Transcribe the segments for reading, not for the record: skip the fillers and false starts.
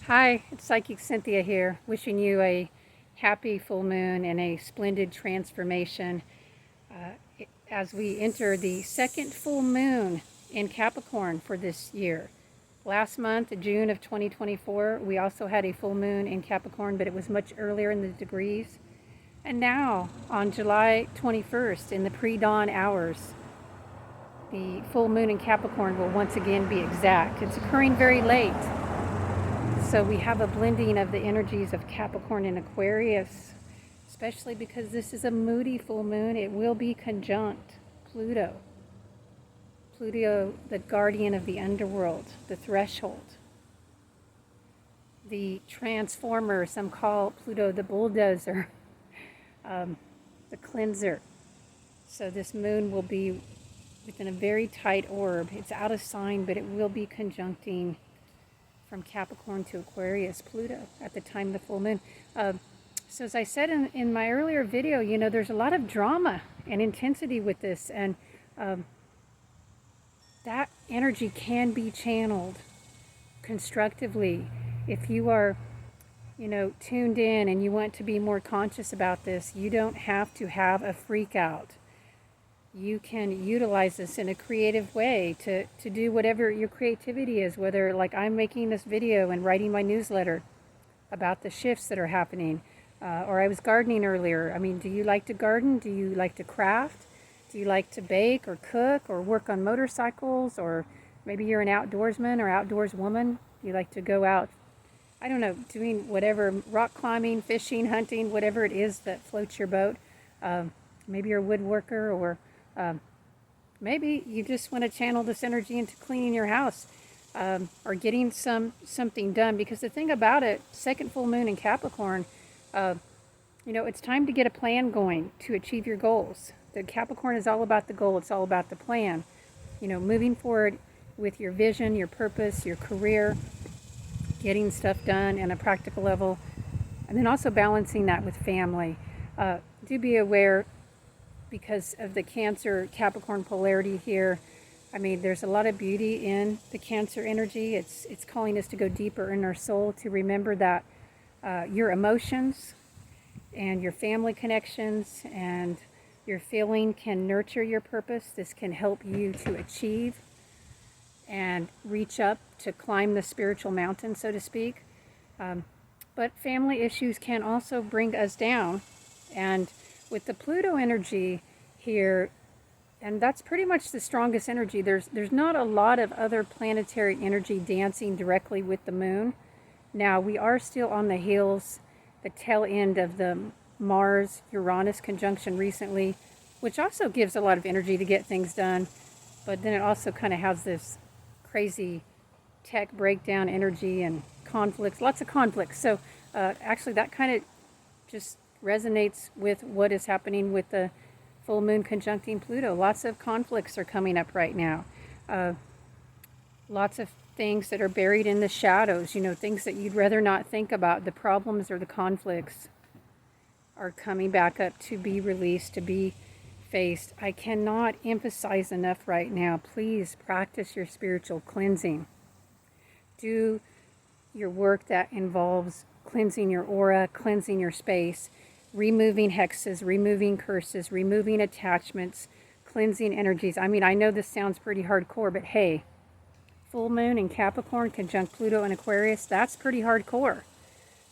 Hi, it's Psychic Cynthia here, wishing you a happy full moon and a splendid transformation as we enter the second full moon in Capricorn for this year. Last month, June of 2024, we also had a full moon in Capricorn, but it was much earlier in the degrees. And now, on July 21st, in the pre-dawn hours, the full moon in Capricorn will once again be exact. It's occurring very late. So we have a blending of the energies of Capricorn and Aquarius, especially because this is a moody full moon. It will be conjunct Pluto. Pluto, the guardian of the underworld, the threshold. The transformer, some call Pluto the bulldozer, the cleanser. So this moon will be within a very tight orb. It's out of sign, but it will be conjuncting from Capricorn to Aquarius, Pluto, at the time of the full moon. So as I said in my earlier video, you know, there's a lot of drama and intensity with this, and that energy can be channeled constructively. If you are, you know, tuned in and you want to be more conscious about this, you don't have to have a freak out. You can utilize this in a creative way to do whatever your creativity is, whether like I'm making this video and writing my newsletter about the shifts that are happening, or I was gardening earlier. I mean, do you like to garden? Do you like to craft? Do you like to bake or cook or work on motorcycles? Or maybe you're an outdoorsman or outdoors woman. You like to go out, I don't know, doing whatever, rock climbing, fishing, hunting, whatever it is that floats your boat. Maybe you're a woodworker, or maybe you just want to channel this energy into cleaning your house, or getting something done. Because the thing about it, second full moon in Capricorn, you know, it's time to get a plan going to achieve your goals. The Capricorn is all about the goal. It's all about the plan. You know, moving forward with your vision, your purpose, your career, getting stuff done on a practical level, and then also balancing that with family. Do be aware, because of the Cancer Capricorn polarity here. I mean, there's a lot of beauty in the Cancer energy. It's calling us to go deeper in our soul, to remember that your emotions and your family connections and your feeling can nurture your purpose. This can help you to achieve and reach up to climb the spiritual mountain, so to speak. But family issues can also bring us down. And with the Pluto energy here, and that's pretty much the strongest energy. There's not a lot of other planetary energy dancing directly with the moon. Now, we are still on the heels, the tail end of the Mars-Uranus conjunction recently, which also gives a lot of energy to get things done. But then it also kind of has this crazy tech breakdown energy and conflicts, lots of conflicts. So actually that kind of just resonates with what is happening with the full moon conjuncting Pluto. Lots of conflicts are coming up right now. Lots of things that are buried in the shadows, you know, things that you'd rather not think about. The problems or the conflicts are coming back up to be released, to be faced. I cannot emphasize enough right now, please practice your spiritual cleansing. Do your work that involves cleansing your aura, cleansing your space, removing hexes, removing curses, removing attachments, cleansing energies. I mean, I know this sounds pretty hardcore, but hey, full moon in Capricorn conjunct Pluto and Aquarius, that's pretty hardcore.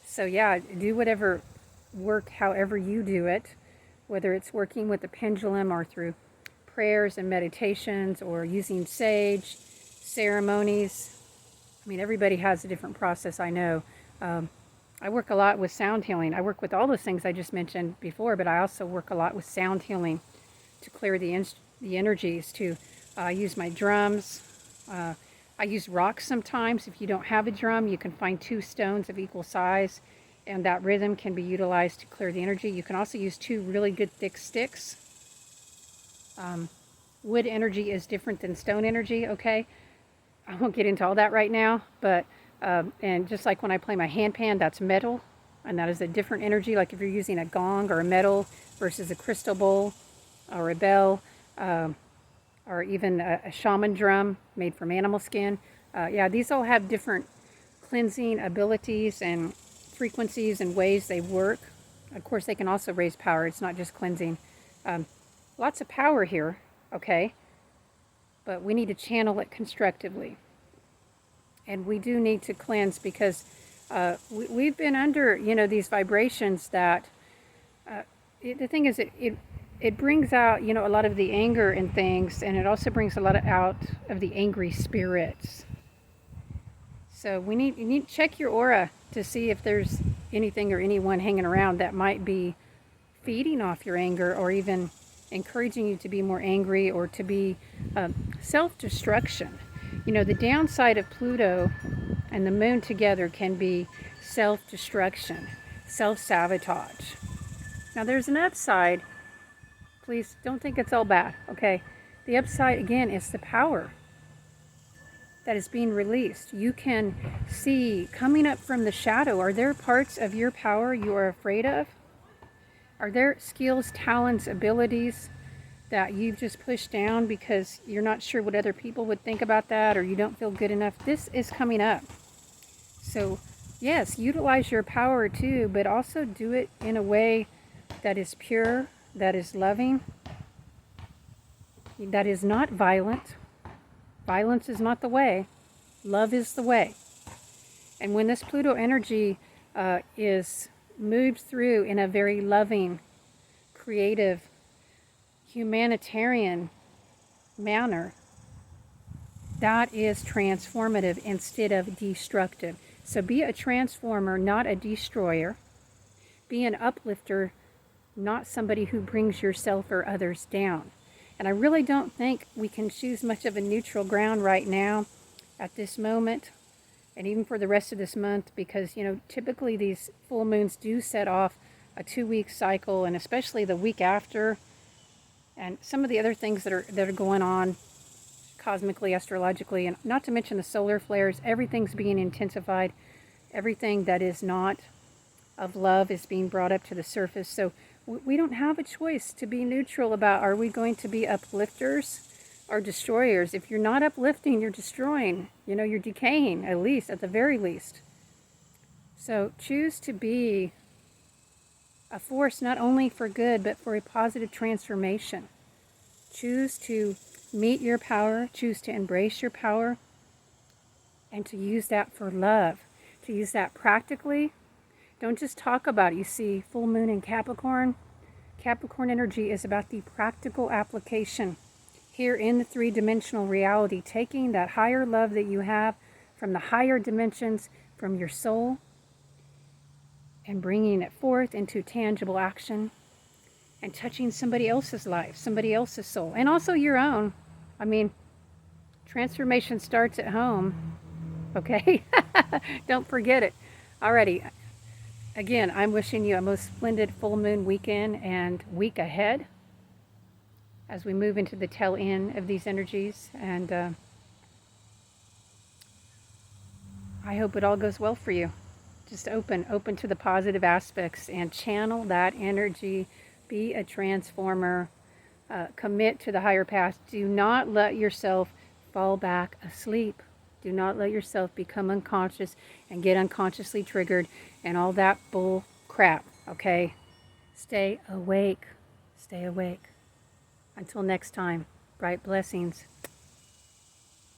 So yeah, do whatever work, however you do it, whether it's working with the pendulum or through prayers and meditations or using sage, ceremonies. I mean, everybody has a different process, I know. I work a lot with sound healing. I work with all those things I just mentioned before, but I also work a lot with sound healing to clear the energies, to use my drums. I use rocks sometimes. If you don't have a drum, you can find 2 stones of equal size, and that rhythm can be utilized to clear the energy. You can also use 2 really good thick sticks. Wood energy is different than stone energy, okay? I won't get into all that right now, but and just like when I play my handpan, that's metal, and that is a different energy. Like if you're using a gong or a metal versus a crystal bowl or a bell, or even a shaman drum made from animal skin. Yeah, these all have different cleansing abilities and frequencies and ways they work. Of course, they can also raise power. It's not just cleansing. Lots of power here, okay? But we need to channel it constructively. And we do need to cleanse because we've been under, these vibrations that, the thing is, it brings out, a lot of the anger and things, and it also brings a lot out of the angry spirits. So you need to check your aura to see if there's anything or anyone hanging around that might be feeding off your anger or even encouraging you to be more angry or to be self-destruction. The downside of Pluto and the moon together can be self-destruction, self-sabotage. Now there's an upside. Please don't think it's all bad, okay? The upside, again, is the power that is being released. You can see coming up from the shadow. Are there parts of your power you are afraid of? Are there skills, talents, abilities that you've just pushed down because you're not sure what other people would think about that, or you don't feel good enough? This is coming up. So yes, utilize your power too, but also do it in a way that is pure, that is loving, that is not violent. Violence is not the way. Love is the way. And when this Pluto energy is moved through in a very loving, creative, humanitarian manner, that is transformative instead of destructive. So be a transformer, not a destroyer. Be an uplifter, not somebody who brings yourself or others down. And I really don't think we can choose much of a neutral ground right now at this moment, and even for the rest of this month, because, typically these full moons do set off a 2-week cycle, and especially the week after, and some of the other things that are going on cosmically, astrologically, and not to mention the solar flares. Everything's being intensified. Everything that is not of love is being brought up to the surface. So we don't have a choice to be neutral about, are we going to be uplifters or destroyers? If you're not uplifting, you're destroying. You're decaying, at the very least. So choose to be a force not only for good, but for a positive transformation. Choose to meet your power, choose to embrace your power, and to use that for love, to use that practically. Don't just talk about it. You see, full moon in Capricorn. Capricorn energy is about the practical application here in the 3-dimensional reality, taking that higher love that you have from the higher dimensions, from your soul, and bringing it forth into tangible action and touching somebody else's life, somebody else's soul, and also your own. Transformation starts at home, okay? Don't forget it. Alrighty. Again, I'm wishing you a most splendid full moon weekend and week ahead as we move into the tail end of these energies. And I hope it all goes well for you. Just open to the positive aspects and channel that energy. Be a transformer. Commit to the higher path. Do not let yourself fall back asleep. Do not let yourself become unconscious and get unconsciously triggered and all that bull crap, okay? Stay awake. Stay awake. Until next time, bright blessings.